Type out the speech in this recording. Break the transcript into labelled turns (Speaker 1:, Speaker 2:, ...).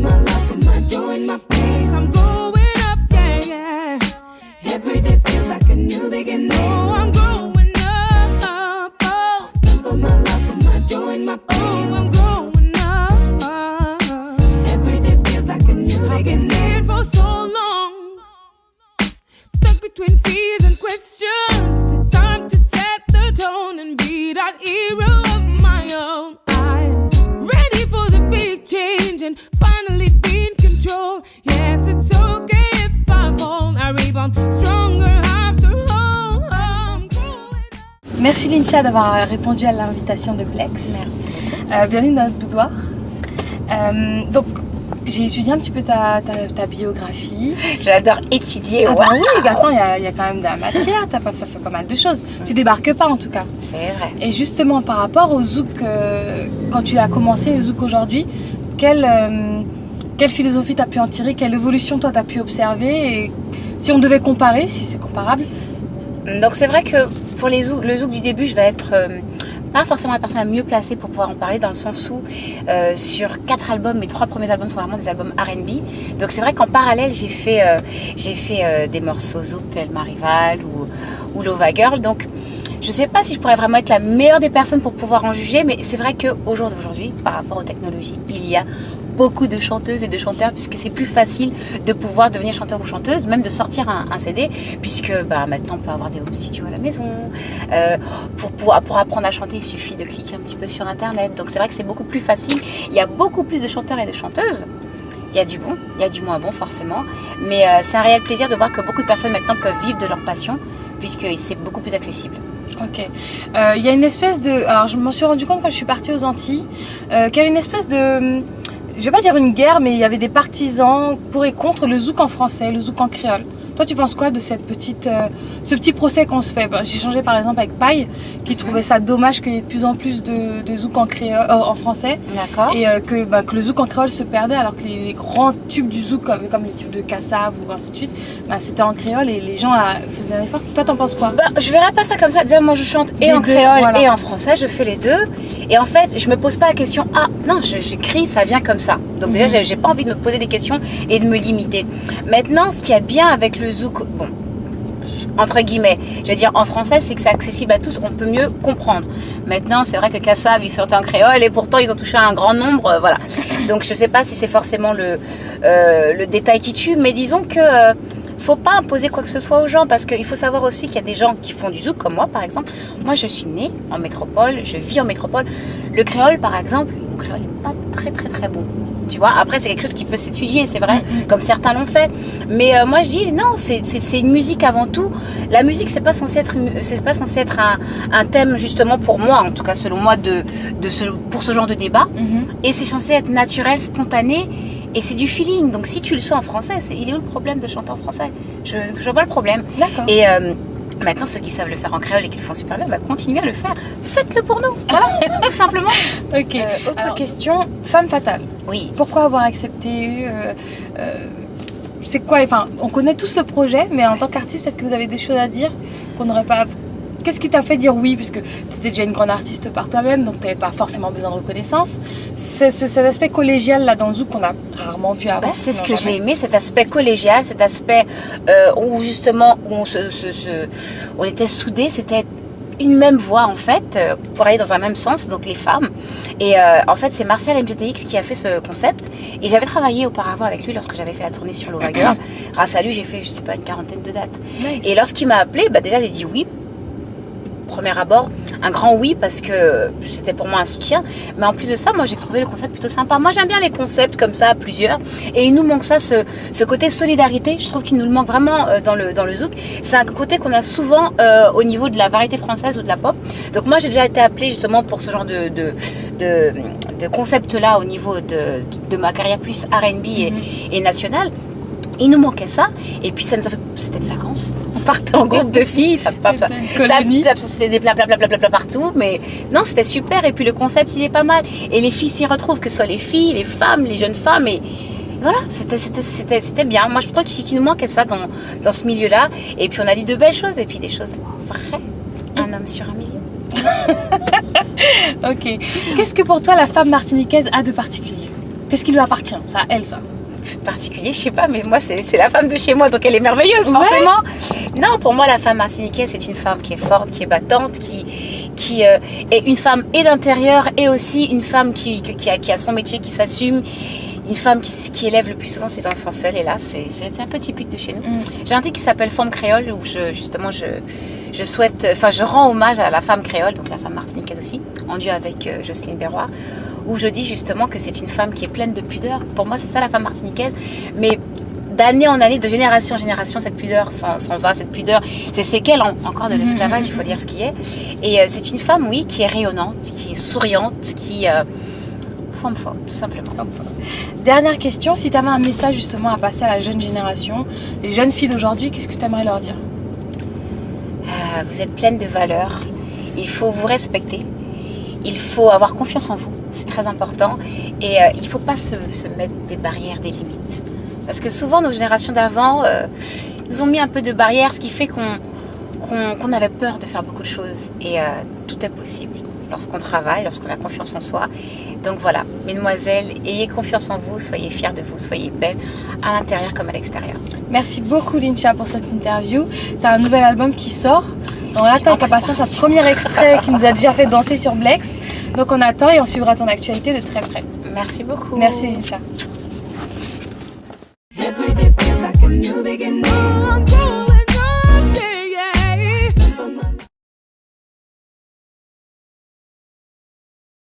Speaker 1: my life, am I doing my pain? I'm growing up, yeah, yeah. Every day feels like a new beginning. Oh, I'm growing up, oh. For my life, am I doing my pain? Oh, I'm growing up. Every day feels like a new beginning. I've been scared for so long, stuck between fears and questions. It's time to set the tone and be that hero of my own. I'm ready for the big change and finally be in control. Yes, it's okay if I fall. I rebound stronger after all. I'm growing up.
Speaker 2: Merci Lincha d'avoir répondu à l'invitation de Plex.
Speaker 3: Merci.
Speaker 2: Bienvenue dans notre boudoir. Donc, j'ai étudié un petit peu ta biographie.
Speaker 3: J'adore étudier.
Speaker 2: Ah bah oui, attends, il y a quand même de la matière, ça fait pas mal de choses. Tu débarques pas en tout cas.
Speaker 3: C'est vrai.
Speaker 2: Et justement par rapport au zouk, quand tu as commencé le zouk aujourd'hui, quelle philosophie tu as pu en tirer, quelle évolution toi tu as pu observer, et si on devait comparer, si c'est comparable.
Speaker 3: Donc c'est vrai que pour le zouk du début, je vais être pas forcément la personne la mieux placée pour pouvoir en parler, dans le sens où sur 4 albums, mes 3 premiers albums sont vraiment des albums R&B. Donc c'est vrai qu'en parallèle, j'ai fait des morceaux zouk tels Marival ou Lova Girl. Donc je sais pas si je pourrais vraiment être la meilleure des personnes pour pouvoir en juger, mais c'est vrai qu'au jour d'aujourd'hui, par rapport aux technologies, il y a beaucoup de chanteuses et de chanteurs, puisque c'est plus facile de pouvoir devenir chanteur ou chanteuse, même de sortir un CD, puisque maintenant on peut avoir des home studios à la maison. Pour apprendre à chanter, il suffit de cliquer un petit peu sur internet. Donc c'est vrai que c'est beaucoup plus facile. Il y a beaucoup plus de chanteurs et de chanteuses. Il y a du bon, il y a du moins bon forcément, mais c'est un réel plaisir de voir que beaucoup de personnes maintenant peuvent vivre de leur passion, puisque c'est beaucoup plus accessible.
Speaker 2: Ok. Il y a une espèce de... Alors je m'en suis rendu compte quand je suis partie aux Antilles, qu'il y avait une espèce de... Je vais pas dire une guerre, mais il y avait des partisans pour et contre le zouk en français, le zouk en créole. Toi, tu penses quoi de ce petit procès qu'on se fait? J'ai échangé par exemple avec Paille, qui trouvait ça dommage qu'il y ait de plus en plus de zouk en créole, en français.
Speaker 3: D'accord.
Speaker 2: Et que le zouk en créole se perdait, alors que les grands tubes du zouk, comme les tubes de Kassav ou ainsi de suite, c'était en créole et les gens faisaient un effort. Toi, t'en penses quoi?
Speaker 3: Je verrais pas ça comme ça. Déjà, moi, je chante et en créole et en français. Je fais les deux. Et en fait, je me pose pas la question. Ah non, j'écris, ça vient comme ça. Donc déjà, j'ai pas envie de me poser des questions et de me limiter. Maintenant, ce qu'il y a de bien avec le zouk, bon, entre guillemets, je veux dire en français, c'est que c'est accessible à tous, on peut mieux comprendre. Maintenant, c'est vrai que Kassav, ils sortaient en créole et pourtant ils ont touché un grand nombre, voilà. Donc je sais pas si c'est forcément le détail qui tue, mais disons que faut pas imposer quoi que ce soit aux gens, parce qu'il faut savoir aussi qu'il y a des gens qui font du zouk comme moi par exemple. Moi je suis née en métropole, je vis en métropole. Le créole par exemple, mon créole n'est pas très très très bon. Tu vois, après c'est quelque chose qui peut s'étudier, c'est vrai, comme certains l'ont fait. Mais moi je dis non, c'est une musique avant tout. La musique c'est pas censé être un thème justement pour moi, en tout cas selon moi pour ce genre de débat. Et c'est censé être naturel, spontané. Et c'est du feeling. Donc si tu le sens en français, il est où le problème de chanter en français? Je vois pas le problème.
Speaker 2: D'accord.
Speaker 3: Et maintenant, ceux qui savent le faire en créole et qui le font super bien, continuez à le faire. Faites-le pour nous. Voilà, tout simplement.
Speaker 2: Ok. Autre question, Femme Fatale.
Speaker 3: Oui.
Speaker 2: Pourquoi avoir accepté c'est quoi? Enfin, on connaît tous le projet, mais en tant qu'artiste, peut-être que vous avez des choses à dire qu'on n'aurait pas. Qu'est-ce qui t'a fait dire oui? Puisque tu étais déjà une grande artiste par toi-même, donc tu n'avais pas forcément besoin de reconnaissance. C'est cet aspect collégial là dans le zouk qu'on a rarement vu avant.
Speaker 3: C'est ce que j'ai aimé, cet aspect collégial, cet aspect où justement on était soudés, c'était une même voix en fait, pour aller dans un même sens, donc les femmes. Et en fait c'est Martial MGTX qui a fait ce concept, et j'avais travaillé auparavant avec lui lorsque j'avais fait la tournée sur Lova Girl. Grâce à lui j'ai fait, je sais pas, une 40aine de dates. Nice. Et lorsqu'il m'a appelé, déjà j'ai dit oui. Premier abord, un grand oui, parce que c'était pour moi un soutien, mais en plus de ça, moi j'ai trouvé le concept plutôt sympa. Moi j'aime bien les concepts comme ça, plusieurs, et il nous manque ça, ce côté solidarité. Je trouve qu'il nous manque vraiment dans le zouk. C'est un côté qu'on a souvent au niveau de la variété française ou de la pop. Donc moi j'ai déjà été appelée justement pour ce genre de concept là au niveau de ma carrière plus R&B et nationale. Il nous manquait ça, et puis ça nous a fait, c'était des vacances. On partait en groupe de filles, c'était des plats partout, mais non, c'était super. Et puis le concept, il est pas mal. Et les filles s'y retrouvent, que ce soit les filles, les femmes, les jeunes femmes, et voilà, c'était bien. Moi, je trouve qu'il nous manquait ça dans ce milieu-là. Et puis on a dit de belles choses, et puis des choses vraies. Un homme sur un million.
Speaker 2: Ok. Qu'est-ce que pour toi la femme martiniquaise a de particulier? Qu'est-ce qui lui appartient? Ça, elle, ça.
Speaker 3: Particulier, je sais pas, mais moi c'est la femme de chez moi, donc elle est merveilleuse forcément. Non, pour moi la femme martiniquaise c'est une femme qui est forte, qui est battante, qui est une femme et d'intérieur et aussi une femme qui a son métier, qui s'assume, une femme qui élève le plus souvent ses enfants seuls. Et là c'est un peu typique de chez nous. J'ai un titre qui s'appelle Femme créole où je souhaite, enfin je rends hommage à la femme créole, donc la femme martiniquaise aussi, en duo avec Jocelyne Berroir, où je dis justement que c'est une femme qui est pleine de pudeur. Pour moi, c'est ça la femme martiniquaise. Mais d'année en année, de génération en génération, cette pudeur s'en va. Cette pudeur, c'est séquelle encore de l'esclavage, il faut dire ce qui est. Et c'est une femme, oui, qui est rayonnante, qui est souriante, qui... femme forte, tout simplement.
Speaker 2: Dernière question, si tu avais un message justement à passer à la jeune génération, les jeunes filles d'aujourd'hui, qu'est-ce que tu aimerais leur dire?
Speaker 3: Vous êtes pleine de valeurs. Il faut vous respecter. Il faut avoir confiance en vous, c'est très important. Et il ne faut pas se mettre des barrières, des limites. Parce que souvent, nos générations d'avant nous ont mis un peu de barrières, ce qui fait qu'on avait peur de faire beaucoup de choses. Et tout est possible lorsqu'on travaille, lorsqu'on a confiance en soi. Donc voilà, mesdemoiselles, ayez confiance en vous, soyez fiers de vous, soyez belles, à l'intérieur comme à l'extérieur.
Speaker 2: Merci beaucoup Lincha pour cette interview. Tu as un nouvel album qui sort. On attend avec impatience un premier extrait qui nous a déjà fait danser sur Blex. Donc on attend et on suivra ton actualité de très près.
Speaker 3: Merci beaucoup.
Speaker 2: Merci Lincha.
Speaker 1: Every day feels like a new beginning.